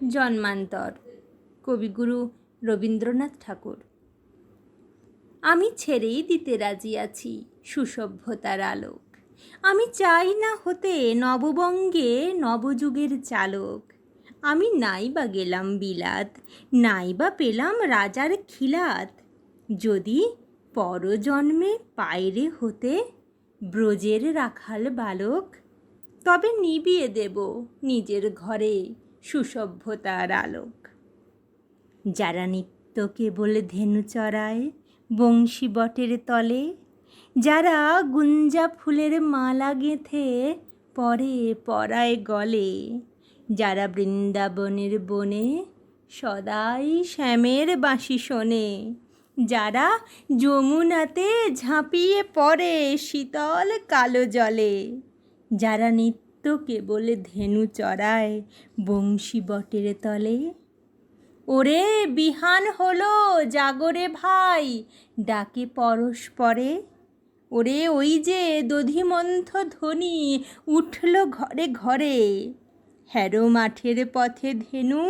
জন্মান্তর, কবিগুরু রবীন্দ্রনাথ ঠাকুর। আমি ছেড়েই দিতে রাজি আছি সুসভ্যতার আলোক। আমি চাই না হতে নববঙ্গে নবযুগের চালক। আমি নাই বা গেলাম বিলাত, নাই বা পেলাম রাজার খিলাত। যদি পরজন্মে পায়রে হতে ব্রজের রাখাল বালক, তবে নিবিয়ে দেব নিজের ঘরে সুসভ্যতার আলোক। যারা নিত্য কেবল ধেনু চড়ায় বংশী বটের তলে, যারা গুঞ্জা ফুলের মালা গেঁথে পরে পরায় গলে, যারা বৃন্দাবনের বনে সদাই শ্যামের বাঁশি শোনে, যারা যমুনাতে ঝাঁপিয়ে পড়ে শীতল কালো জলে, যারা নিত্য কেবল ধেনু চড়ায় বংশী বটের তলে, ওরে বিহান হলো জাগরে ভাই ডাকে পরস্পরে। ওরে ওই যে দধিমন্থ ধ্বনি উঠল ঘরে ঘরে। হ্যারো মাঠের পথে ধেনু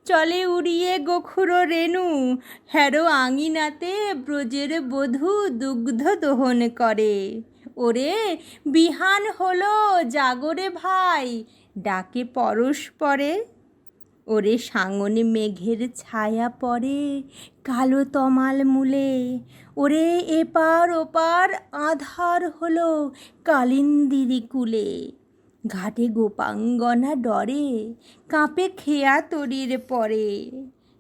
চলে উড়িয়ে গোখুর রেণু, হ্যারো আঙিনাতে ব্রজের বধূ দুগ্ধ দোহন করে। ওরে বিহান হলো জাগরে ভাই ডাকে পরস্পরে। ওরে সাঙনে মেঘের ছায়া পড়ে কালো তমাল মূলে, ওরে এপার ওপার আধার হলো কালিন্দিরি কুলে। ঘাটে গোপাঙ্গনা ডরে কাঁপে খেয়া তরির পরে,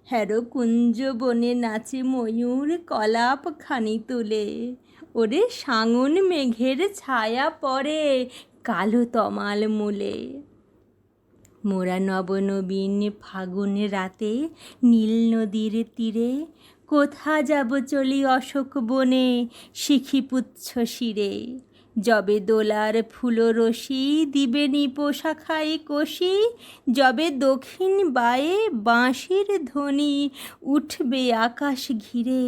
হ্যারো কুঞ্জ বনে নাচে ময়ূর কলাপ খানি তুলে। ওরে সাঙন মেঘের ছায়া পড়ে কালো তমাল মূলে। মোরা নবনবীন ফাগুন রাতে নীল নদীর তীরে, কোথা যাব চলি অশোক বনে শিখিপুচ্ছ শিরে। যবে দোলার ফুলরশি দিবে নিপো শাখায় কষি, যবে দক্ষিণ বায়ে বাঁশির ধ্বনি উঠবে আকাশ ঘিরে,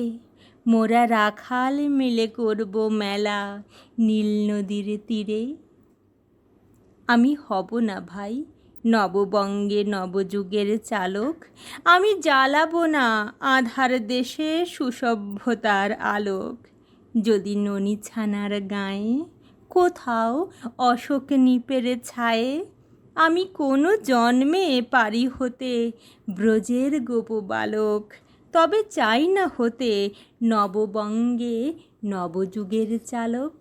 মোরা রাখাল মিলে করব মেলা নীল নদীর তীরে। আমি হব না ভাই নববঙ্গে নবযুগের চালক, আমি জ্বালাবো না আধার দেশে সুসভ্যতার আলোক। যদি ননী ছানার গায়ে কোথাও অশোক নিপের ছায়ে, আমি কোনো জন্মে পারি হতে ব্রজের গোপবালক, তবে চাই না হতে নববঙ্গে নবযুগের চালক।